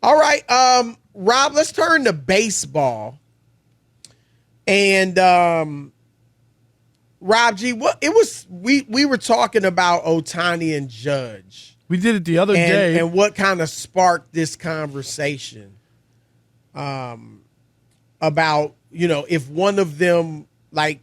All right, Rob, let's turn to baseball. And Rob G, we were talking about Ohtani and Judge. We did it the other day. And what kind of sparked this conversation about, if one of them, like.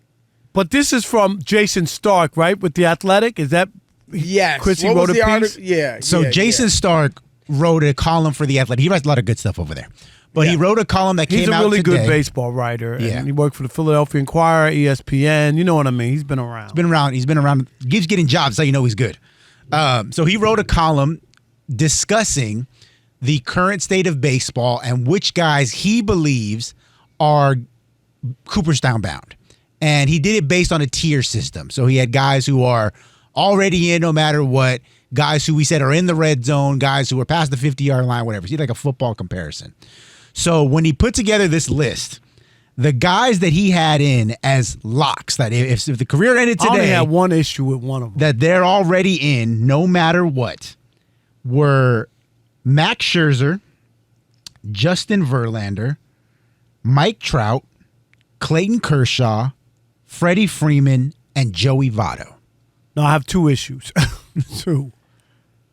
But this is from Jason Stark, right, with The Athletic? Is that? Yes. Chrissy wrote a piece? Yeah. So Jason Stark wrote a column for The Athletic. He writes a lot of good stuff over there. But he wrote a column that came out today. He's a really good baseball writer. Yeah. And he worked for the Philadelphia Inquirer, ESPN. You know what I mean? He's been around. He's been around. He's getting jobs. So you know he's good. So he wrote a column discussing the current state of baseball and which guys he believes are Cooperstown bound. And he did it based on a tier system. So he had guys who are already in no matter what, guys who we said are in the red zone, guys who are past the 50-yard line, whatever. He did like a football comparison. So when he put together this list, the guys that he had in as locks, that if the career ended today, I only had one issue with one of them. that they're already in no matter what, were Max Scherzer, Justin Verlander, Mike Trout, Clayton Kershaw, Freddie Freeman, and Joey Votto. No, I have two issues. Two.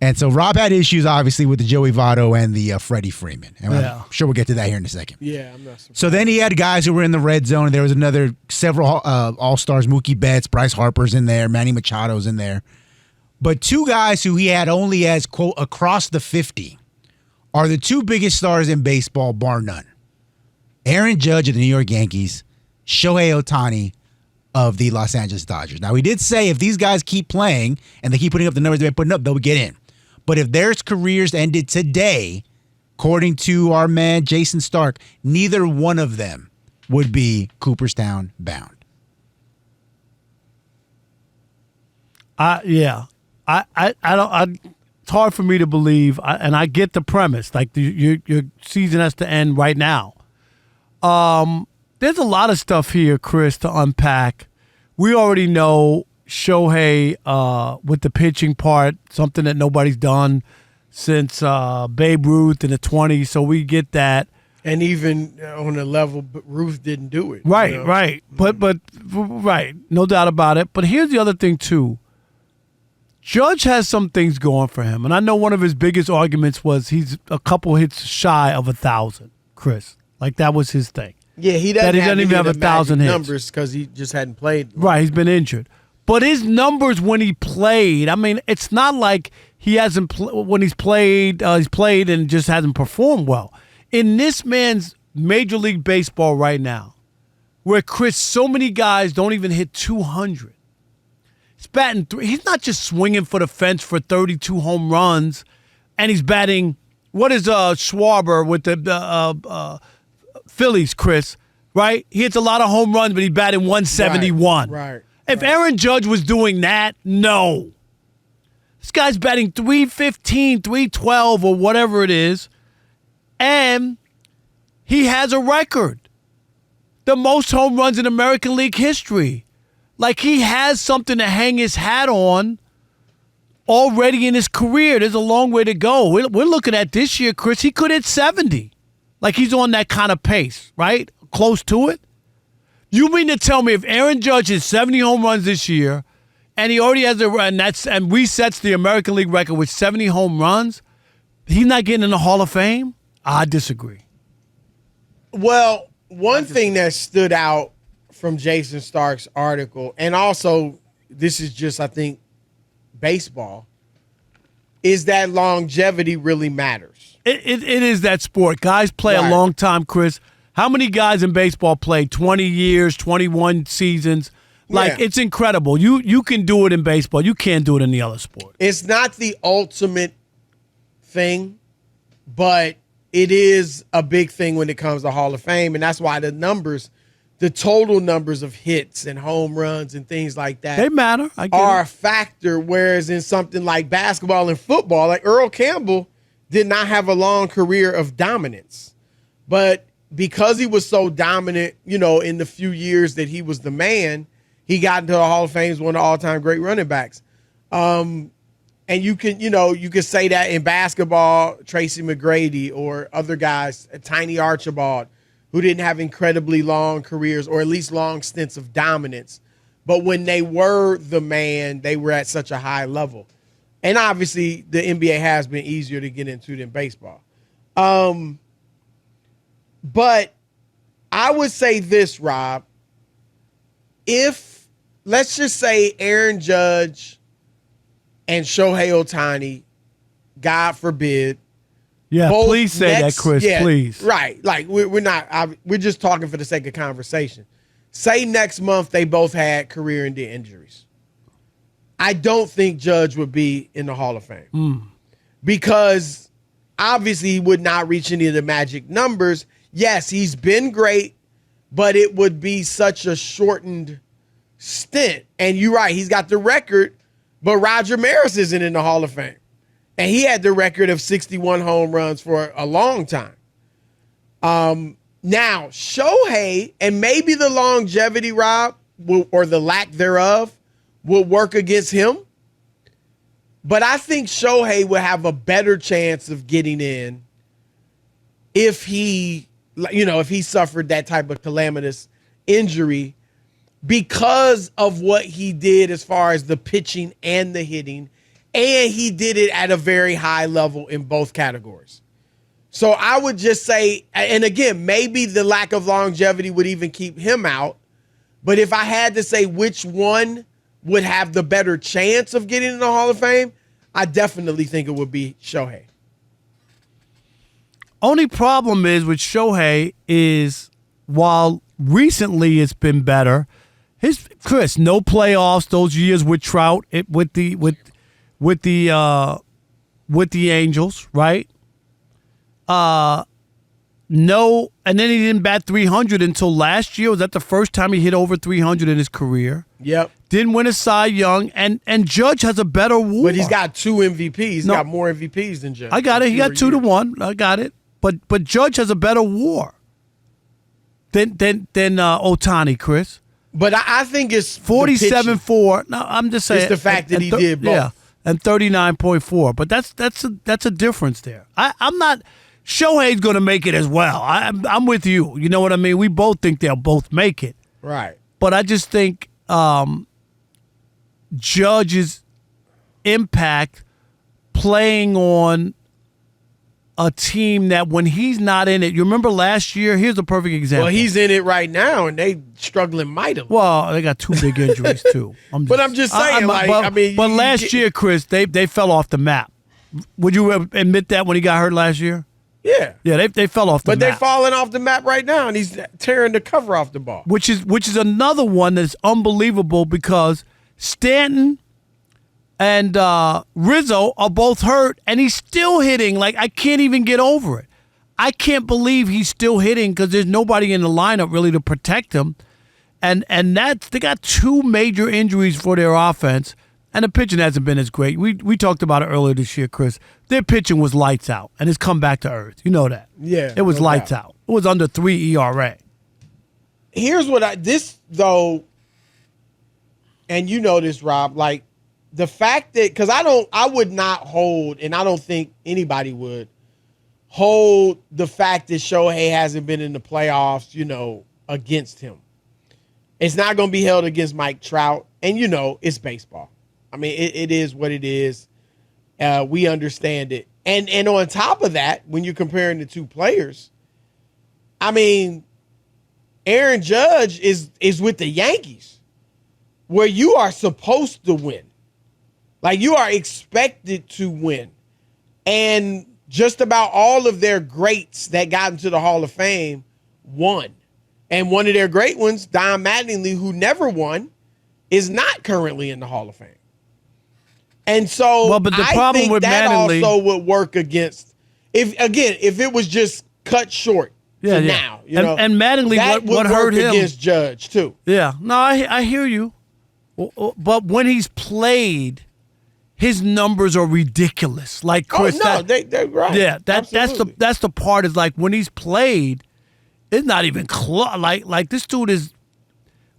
And so Rob had issues, obviously, with the Joey Votto and the Freddie Freeman. And I'm sure we'll get to that here in a second. Yeah, I'm not surprised. So then he had guys who were in the red zone. And there was several All-Stars, Mookie Betts, Bryce Harper's in there, Manny Machado's in there. But two guys who he had only as, quote, across the 50 are the two biggest stars in baseball, bar none. Aaron Judge of the New York Yankees, Shohei Ohtani of the Los Angeles Dodgers. Now, we did say if these guys keep playing and they keep putting up the numbers they've been putting up, they'll get in. But if their careers ended today, according to our man Jason Stark, neither one of them would be Cooperstown bound. Yeah. I don't. It's hard for me to believe, and I get the premise. Like your season has to end right now. There's a lot of stuff here, Chris, to unpack. We already know Shohei with the pitching part, something that nobody's done since Babe Ruth in the 20s, so we get that. And even on the level, Ruth didn't do it. Right, right. But right, no doubt about it. But here's the other thing, too. Judge has some things going for him, and I know one of his biggest arguments was he's a couple hits shy of 1,000, Chris. Like, that was his thing. Yeah, he doesn't even have 1,000 hits. Numbers because he just hadn't played. Right, he's been injured. But his numbers when he played, I mean, it's not like he hasn't when he's played and just hasn't performed well. In this man's Major League Baseball right now, where, Chris, so many guys don't even hit 200. He's batting he's not just swinging for the fence for 32 home runs, and he's batting, what is Schwarber with the Phillies, Chris, right? He hits a lot of home runs, but he batted 171. Right. If Aaron Judge was doing that, no. This guy's batting 315, 312, or whatever it is, and he has a record. The most home runs in American League history. Like, he has something to hang his hat on already in his career. There's a long way to go. We're looking at this year, Chris, he could hit 70. Like, he's on that kind of pace, right? Close to it. You mean to tell me if Aaron Judge hits 70 home runs this year, and he already has and resets the American League record with 70 home runs, he's not getting in the Hall of Fame? I disagree. Well, one thing that stood out from Jason Stark's article, and also this is just, I think, baseball, is that longevity really matters. It is that sport. Guys play a long time, Chris. How many guys in baseball play 20 years, 21 seasons? Like, it's incredible. You can do it in baseball. You can't do it in the other sport. It's not the ultimate thing, but it is a big thing when it comes to Hall of Fame, and that's why the total numbers of hits and home runs and things like that, they matter. Are a factor, whereas in something like basketball and football, like Earl Campbell did not have a long career of dominance. But because he was so dominant, in the few years that he was the man, he got into the Hall of Fame as one of the all-time great running backs. And And you can say that in basketball, Tracy McGrady or other guys, Tiny Archibald, who didn't have incredibly long careers or at least long stints of dominance. But when they were the man, they were at such a high level. And obviously, the NBA has been easier to get into than baseball. But I would say this, Rob. If, let's just say Aaron Judge and Shohei Ohtani, God forbid. Yeah, please say that, Chris, please. Right. Like, we're not, we're just talking for the sake of conversation. Say next month they both had career-ending injuries. I don't think Judge would be in the Hall of Fame. Because obviously he would not reach any of the magic numbers. Yes, he's been great, but it would be such a shortened stint. And you're right, he's got the record, but Roger Maris isn't in the Hall of Fame. And he had the record of 61 home runs for a long time. Now, Shohei, and maybe the longevity, Rob, or the lack thereof, will work against him. But I think Shohei will have a better chance of getting in if he suffered that type of calamitous injury because of what he did as far as the pitching and the hitting, and he did it at a very high level in both categories. So I would just say, and again, maybe the lack of longevity would even keep him out, but if I had to say which one would have the better chance of getting in the Hall of Fame, I definitely think it would be Shohei. Only problem is with Shohei is while recently it's been better, Chris, no playoffs those years with Trout, with the Angels, right? No, and then he didn't bat 300 until last year. Was that the first time he hit over 300 in his career? Yep. Didn't win a Cy Young, and Judge has a better WAR. But he's got 2 MVPs. He's got more MVPs than Judge. I got it. He got 2-1. I got it. But Judge has a better WAR than Ohtani, Chris. But I think it's 47.4. No, I'm just saying it's the fact that he did both. Yeah, and 39.4. But that's a difference there. I'm not. Shohei's going to make it as well. I'm with you. You know what I mean? We both think they'll both make it. Right. But I just think Judge's impact playing on a team that when he's not in it, you remember last year? Here's a perfect example. Well, he's in it right now, and they struggling mightily. Well, they got 2 big injuries too. But I'm just saying, but last year, Chris, they fell off the map. Would you admit that when he got hurt last year? Yeah. Yeah, they fell off the map. But they're falling off the map right now, and he's tearing the cover off the ball. Which is another one that's unbelievable because Stanton and Rizzo are both hurt, and he's still hitting. Like, I can't even get over it. I can't believe he's still hitting because there's nobody in the lineup really to protect him. And they got 2 major injuries for their offense, and the pitching hasn't been as great. We talked about it earlier this year, Chris. Their pitching was lights out, and it's come back to earth. You know that. Yeah. It was lights out. It was under 3 ERA. Here's what this, though, and you know this, Rob, like, the fact that, because I would not hold, and I don't think anybody would, hold the fact that Shohei hasn't been in the playoffs, against him. It's not going to be held against Mike Trout, and, it's baseball. I mean, it is what it is. We understand it. And on top of that, when you're comparing the 2 players, I mean, Aaron Judge is with the Yankees, where you are supposed to win. Like, you are expected to win. And just about all of their greats that got into the Hall of Fame won. And one of their great ones, Don Mattingly, who never won, is not currently in the Hall of Fame. And so but the I problem think with that Mattingly also would work against, if it was just cut short now. And Mattingly, that what would hurt work him against Judge, too. Yeah. No, I hear you. But when he's played, his numbers are ridiculous. Like Chris, they're right. Yeah, that's the part is like when he's played, it's not even close. Like this dude is.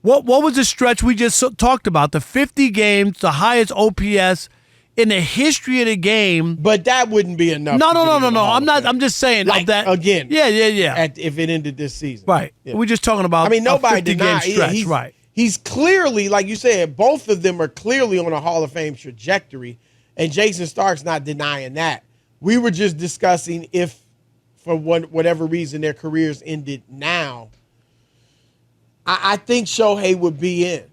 What was the stretch we just talked about? The 50 games, the highest OPS in the history of the game. But that wouldn't be enough. No. to get into the Hall I'm of not. Fame. I'm just saying Like, that again. Yeah. If it ended this season, Right. Yeah. We're just talking about. I mean, nobody a 50 denied. game stretch. He's, right. He's clearly, like you said, both of them are clearly on a Hall of Fame trajectory, and Jason Stark's not denying that. We were just discussing if, for whatever reason, their careers ended now. I think Shohei would be in.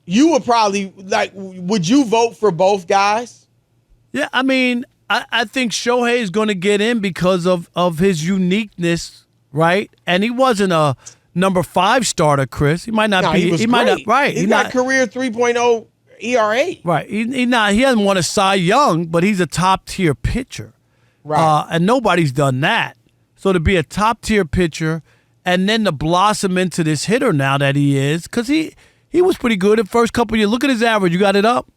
You would probably would you vote for both guys? Yeah, I mean, I think Shohei is going to get in because of his uniqueness, right? And he wasn't a number 5 starter, Chris. He might not No, be. he was might great. not. Right. He's got career 3.0 ERA. Right. He not. He hasn't won a Cy Young, but he's a top tier pitcher. Right. And nobody's done that. So to be a top tier pitcher and then to blossom into this hitter now that he is, because he was pretty good the first couple of years. Look at his average. You got it up.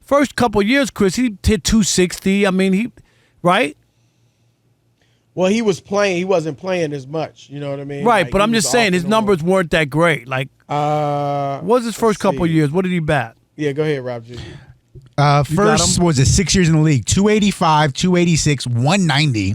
First couple of years, Chris, he hit 260. I mean, right? Well, he was playing. He wasn't playing as much. You know what I mean? Right, Like, but he I'm was just saying off his and numbers on. weren't that great. Like, what was his first couple of years? What did he bat? Yeah, go ahead, Rob G. First was it 6 years in the league? 285, 286, 190,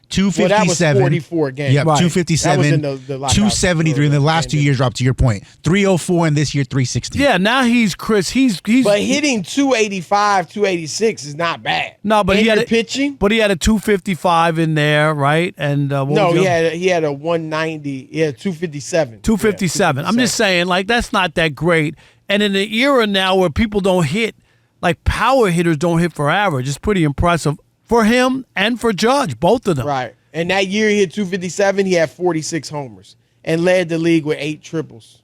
257. Well, that was 44 games. Yep, Right. 257, That was in the lockout 273. In the last 2 ended. years, dropped to your point. 304, and this year 360. Yeah, now he's Chris. He's But hitting 285, 286 is not bad. no, but And he had you're pitching. But he had a 255 in there, right? And what No, was the other- he had a 190. Yeah, 257. 257. Yeah, I'm just saying, like, that's not that great. And in the era now where people don't hit, like power hitters don't hit for average, it's pretty impressive for him and for Judge, both of them. Right. And that year he hit 257, he had 46 homers and led the league with 8 triples.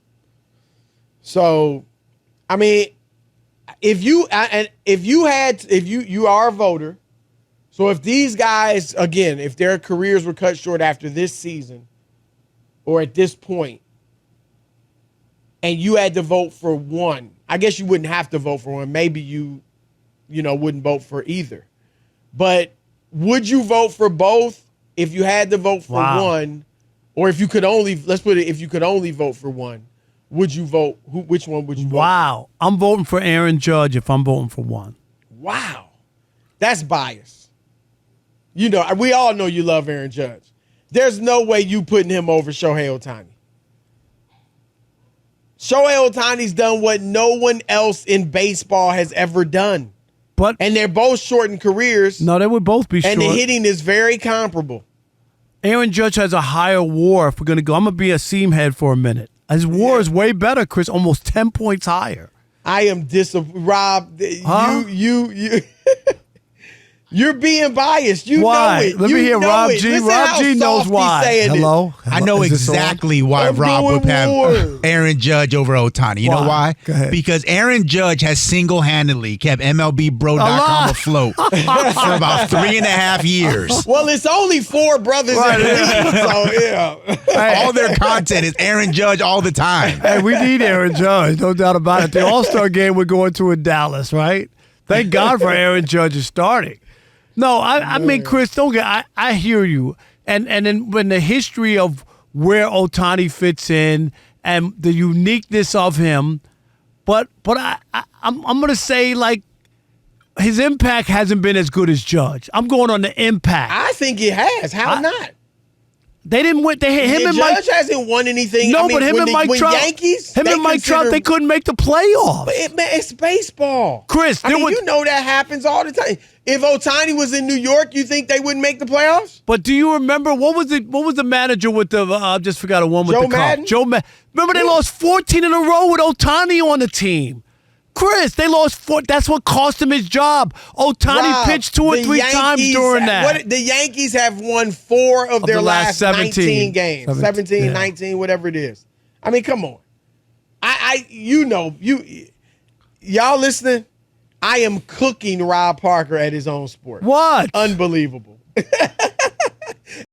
So, I mean, if you are a voter, so if these guys, again, if their careers were cut short after this season or at this point, and you had to vote for one, I guess you wouldn't have to vote for one. Maybe you wouldn't vote for either. But would you vote for both if you had to vote for one? Or if you could only, let's put it, if you could only vote for one, would you vote? Which one would you vote Wow. I'm voting for Aaron Judge if I'm voting for one. for? Wow. That's bias. You know, we all know you love Aaron Judge. There's no way you putting him over Shohei Ohtani. Shohei Ohtani's done what no one else in baseball has ever done. But And they're both shortened careers. no, they would both be short. And the hitting is very comparable. Aaron Judge has a higher WAR. If we're gonna go, I'm gonna be a seam head for a minute. His WAR is way better, Chris. Almost 10 points higher. I am Rob. Huh? You. You're being biased. You Why? know it. Let You me hear know Rob it. G. Listen Rob how G knows soft he's why. saying it. Hello? I know Is this on? exactly why I'm Rob would doing have war. Aaron Judge over Ohtani. You know Why? why? Go ahead. Because Aaron Judge has single-handedly kept A lot. MLBBro.com afloat for about 3.5 years. Well, it's only 4 brothers in the league, so yeah. All their content is Aaron Judge all the time. Hey, we need Aaron Judge, no doubt about it. The All-Star game we're going to in Dallas, right? Thank God for Aaron Judge is starting. No, I mean, Chris, don't get. I hear you, and then when the history of where Ohtani fits in and the uniqueness of him, but I'm gonna say like his impact hasn't been as good as Judge. I'm going on the impact. I think it has. How not? They didn't win. They him and Mike. Judge hasn't won anything. No, I mean, but him when and Mike Trout. Yankees, Him and Mike Trout. They couldn't make the playoffs. But it's baseball. Chris, I there mean, was- you know that happens all the time. If Ohtani was in New York, you think they wouldn't make the playoffs? But do you remember what was the manager with the I just forgot a one with Joe the Cubs? Madden? Joe Madden. Remember they lost 14 in a row with Ohtani on the team. Chris, they lost 4. That's what cost him his job. Ohtani Rob, pitched 2 or the 3 times Yankees- during that. the Yankees have won 4 of their the last last 17. 19 games. 17, Yeah. 19, whatever it is. I mean, come on. Y'all listening? I am cooking Rob Parker at his own sport. What? Unbelievable.